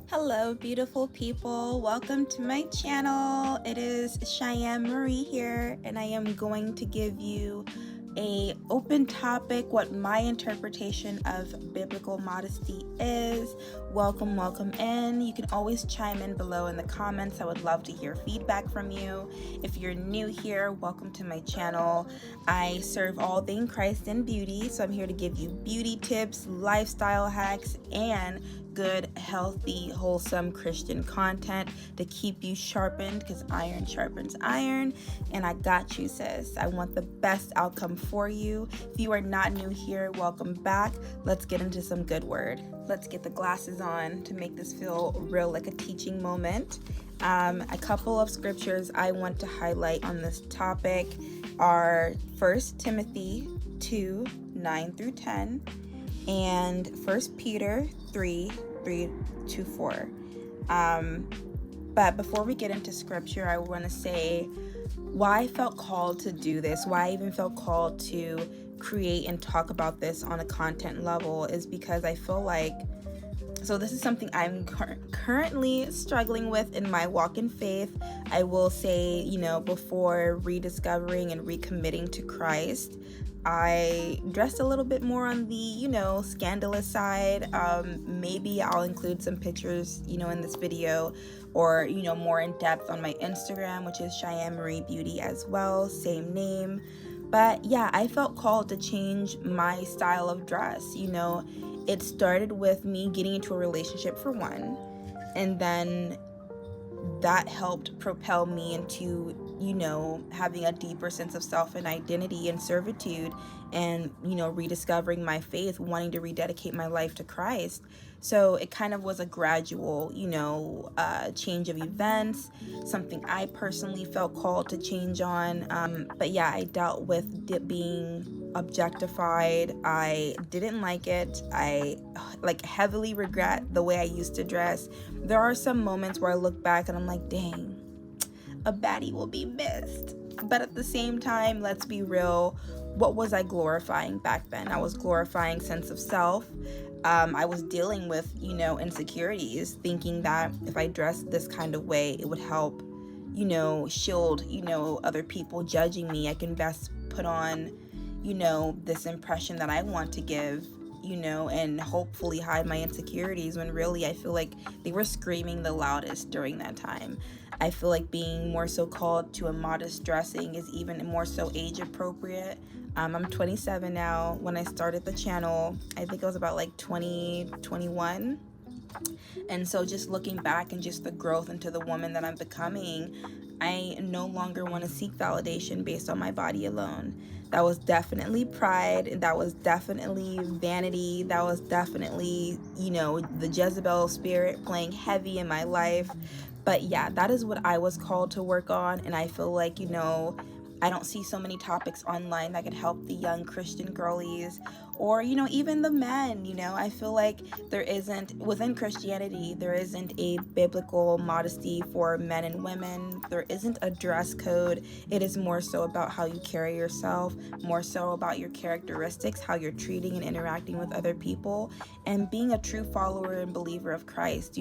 Hello, beautiful people. Welcome to my channel. It is Cheyenne Marie here, and I am going to give you a open topic, what my interpretation of biblical modesty is. Welcome in. You can always chime in below in the comments. I would love to hear feedback from you. If you're new here, welcome to my channel. I serve all things Christ and beauty, so I'm here to give you beauty tips, lifestyle hacks, and good, healthy, wholesome Christian content to keep you sharpened, because iron sharpens iron. And I got you, sis. I want the best outcome for you. If you are not new here, welcome back. Let's get into some good word. Let's get the glasses on to make this feel real, like a teaching moment. A couple of scriptures I want to highlight on this topic are 1 Timothy 2, 9 through 10, and 1 Peter 3, 3-4. But before we get into scripture, I want to say why I felt called to do this, why I even felt called to create and talk about this on a content level, is because I feel like, so this is something I'm currently struggling with in my walk in faith. I will say, before rediscovering and recommitting to Christ, I dressed a little bit more on the, scandalous side. Maybe I'll include some pictures, in this video, or, more in depth on my Instagram, which is cheyennemariebeauty as well, same name. But yeah, I felt called to change my style of dress. It started with me getting into a relationship for one, and then that helped propel me into, having a deeper sense of self and identity and servitude, and, rediscovering my faith, wanting to rededicate my life to Christ. So it kind of was a gradual, change of events, something I personally felt called to change on. But yeah, I dealt with being objectified. I didn't like it. I heavily regret the way I used to dress. There are some moments where I look back and I'm like, dang, a baddie will be missed. But at the same time, let's be real, what was I glorifying back then? I was glorifying sense of self. I was dealing with, insecurities, thinking that if I dressed this kind of way, it would help, shield, other people judging me. I can best put on, this impression that I want to give, and hopefully hide my insecurities, when really I feel like they were screaming the loudest during that time. I feel like being more so called to a modest dressing is even more so age appropriate. I'm 27 now. When I started the channel, I think it was about 2021. And so just looking back and just the growth into the woman that I'm becoming, I no longer want to seek validation based on my body alone. That was definitely pride. That was definitely vanity. That was definitely, the Jezebel spirit playing heavy in my life. But yeah, that is what I was called to work on. And I feel like, I don't see so many topics online that could help the young Christian girlies, or, even the men. I feel like there isn't, within Christianity, there isn't a biblical modesty for men and women. There isn't a dress code. It is more so about how you carry yourself, more so about your characteristics, how you're treating and interacting with other people, and being a true follower and believer of Christ,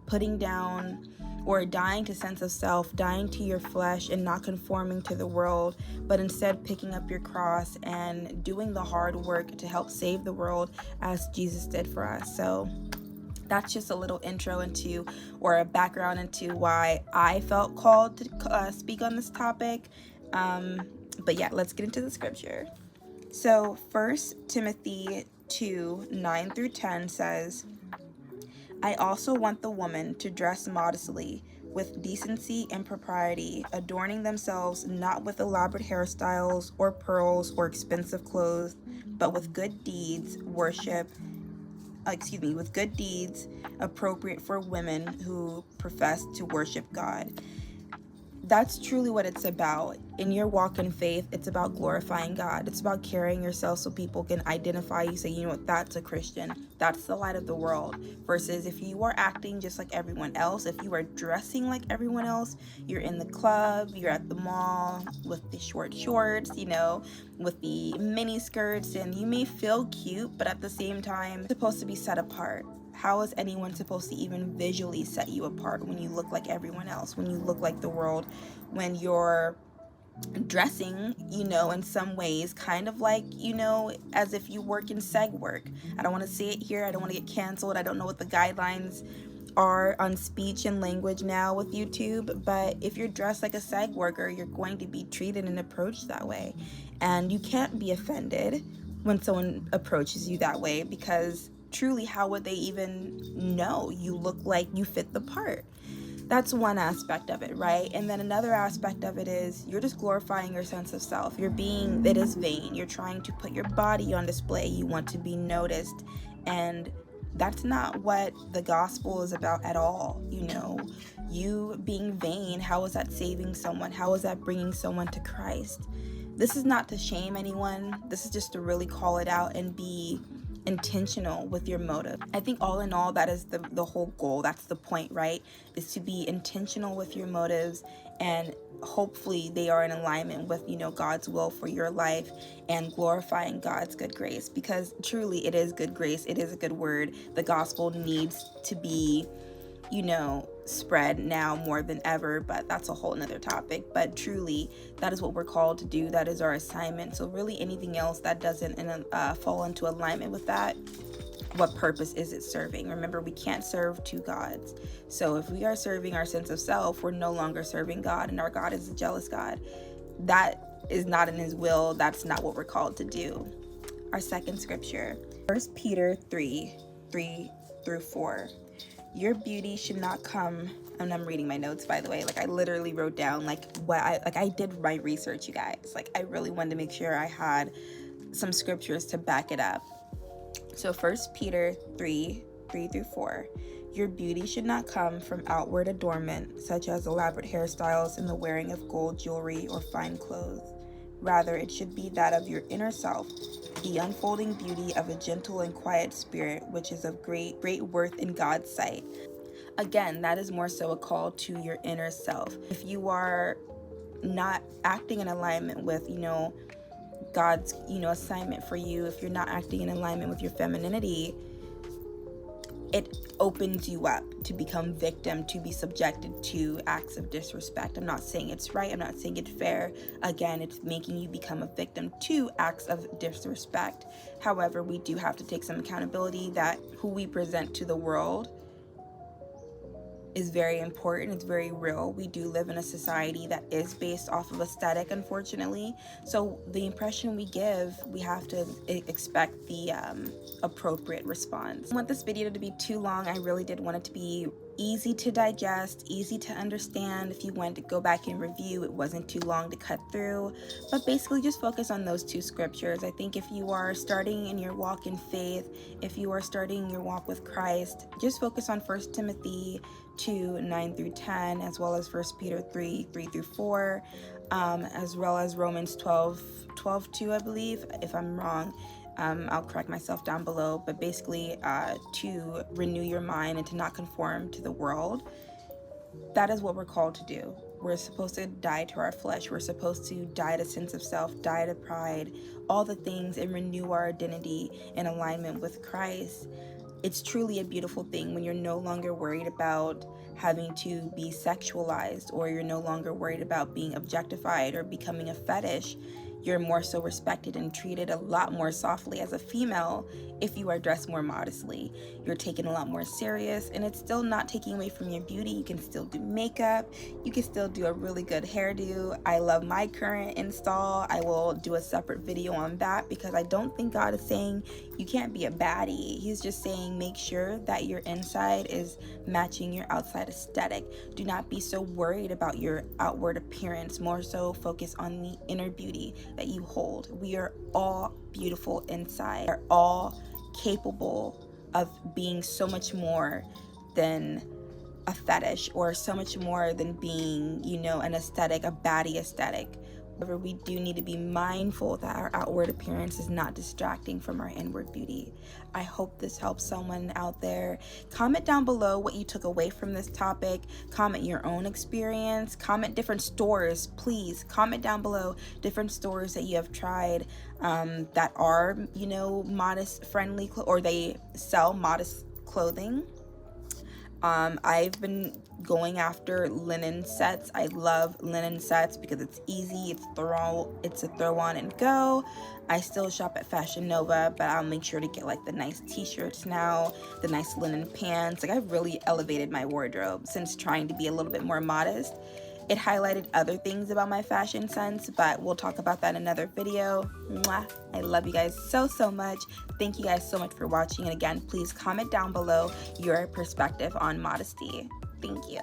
putting down or dying to sense of self, dying to your flesh, and not conforming to the world, but instead picking up your cross and doing the hard work to help save the world as Jesus did for us. So that's just a little intro into, or a background into, why I felt called to speak on this topic. But yeah, let's get into the scripture. So 1 Timothy 2, 9 through 10 says, I also want the woman to dress modestly, with decency and propriety, adorning themselves not with elaborate hairstyles or pearls or expensive clothes, but with good deeds appropriate for women who profess to worship God. That's truly what it's about. In your walk in faith, it's about glorifying God. It's about carrying yourself so people can identify you, say, that's a Christian. That's the light of the world. Versus if you are acting just like everyone else, if you are dressing like everyone else, you're in the club, you're at the mall with the short shorts, with the mini skirts, and you may feel cute, but at the same time, it's supposed to be set apart. How is anyone supposed to even visually set you apart when you look like everyone else, when you look like the world, when you're dressing, in some ways kind of like, as if you work in seg work? I don't want to say it here. I don't want to get canceled. I don't know what the guidelines are on speech and language now with YouTube, but if you're dressed like a seg worker, you're going to be treated and approached that way. And you can't be offended when someone approaches you that way, because truly, how would they even know you look like you fit the part? That's one aspect of it, right? And then another aspect of it is you're just glorifying your sense of self. It is vain. You're trying to put your body on display. You want to be noticed. And that's not what the gospel is about at all. You being vain, how is that saving someone? How is that bringing someone to Christ? This is not to shame anyone. This is just to really call it out and be intentional with your motive. I think all in all, that is the whole goal. That's the point, right? Is to be intentional with your motives, and hopefully they are in alignment with, God's will for your life and glorifying God's good grace, because truly it is good grace. It is a good word. The gospel needs to be, spread now more than ever, but that's a whole nother topic. But truly, that is what we're called to do. That is our assignment. So really anything else that doesn't fall into alignment with that, what purpose is it serving? Remember, we can't serve two gods. So if we are serving our sense of self, we're no longer serving God, and our God is a jealous God. That is not in his will. That's not what we're called to do. Our second scripture, 1 Peter 3:3-4. Your beauty should not come, and I'm reading my notes, by the way. I literally wrote down I did my research, you guys. I really wanted to make sure I had some scriptures to back it up. So 1 Peter 3:3-4. Your beauty should not come from outward adornment, such as elaborate hairstyles and the wearing of gold jewelry or fine clothes. Rather, it should be that of your inner self, the unfolding beauty of a gentle and quiet spirit, which is of great worth in God's sight. Again, that is more so a call to your inner self. If you are not acting in alignment with, God's, assignment for you, if you're not acting in alignment with your femininity, it opens you up to become victim, to be subjected to acts of disrespect. I'm not saying it's right. I'm not saying it's fair. Again, it's making you become a victim to acts of disrespect. However, we do have to take some accountability that who we present to the world is very important. It's very real. We do live in a society that is based off of aesthetic, unfortunately. So the impression we give, we have to expect the appropriate response. I don't want this video to be too long. I really did want it to be easy to digest, easy to understand. If you went to go back and review, it wasn't too long to cut through. But basically just focus on those two scriptures. I think if you are starting in your walk in faith, if you are starting your walk with Christ, just focus on 1 Timothy 2:9-10, as well as 1 Peter 3:3-4, as well as Romans 12:2, I believe. If I'm wrong, I'll correct myself down below, but basically to renew your mind and to not conform to the world. That is what we're called to do. We're supposed to die to our flesh. We're supposed to die to sense of self, die to pride, all the things, and renew our identity in alignment with Christ. It's truly a beautiful thing when you're no longer worried about having to be sexualized, or you're no longer worried about being objectified or becoming a fetish. You're more so respected and treated a lot more softly as a female if you are dressed more modestly. You're taken a lot more serious, and it's still not taking away from your beauty. You can still do makeup. You can still do a really good hairdo. I love my current install. I will do a separate video on that, because I don't think God is saying you can't be a baddie. He's just saying make sure that your inside is matching your outside aesthetic. Do not be so worried about your outward appearance. More so focus on the inner beauty that you hold. We are all beautiful inside. We are all capable of being so much more than a fetish, or so much more than being, an aesthetic, a baddie aesthetic. However, we do need to be mindful that our outward appearance is not distracting from our inward beauty. I hope this helps someone out there. Comment down below what you took away from this topic. Comment your own experience. Comment different stores, please. Comment down below different stores that you have tried that are, modest friendly, or they sell modest clothing. I've been going after linen sets. I love linen sets because it's easy, it's a throw on and go. I still shop at Fashion Nova, but I'll make sure to get like the nice t-shirts now, the nice linen pants. Like, I've really elevated my wardrobe since trying to be a little bit more modest. It highlighted other things about my fashion sense, but we'll talk about that in another video. Mwah. I love you guys so much. Thank you guys so much for watching. And again, please comment down below your perspective on modesty. Thank you.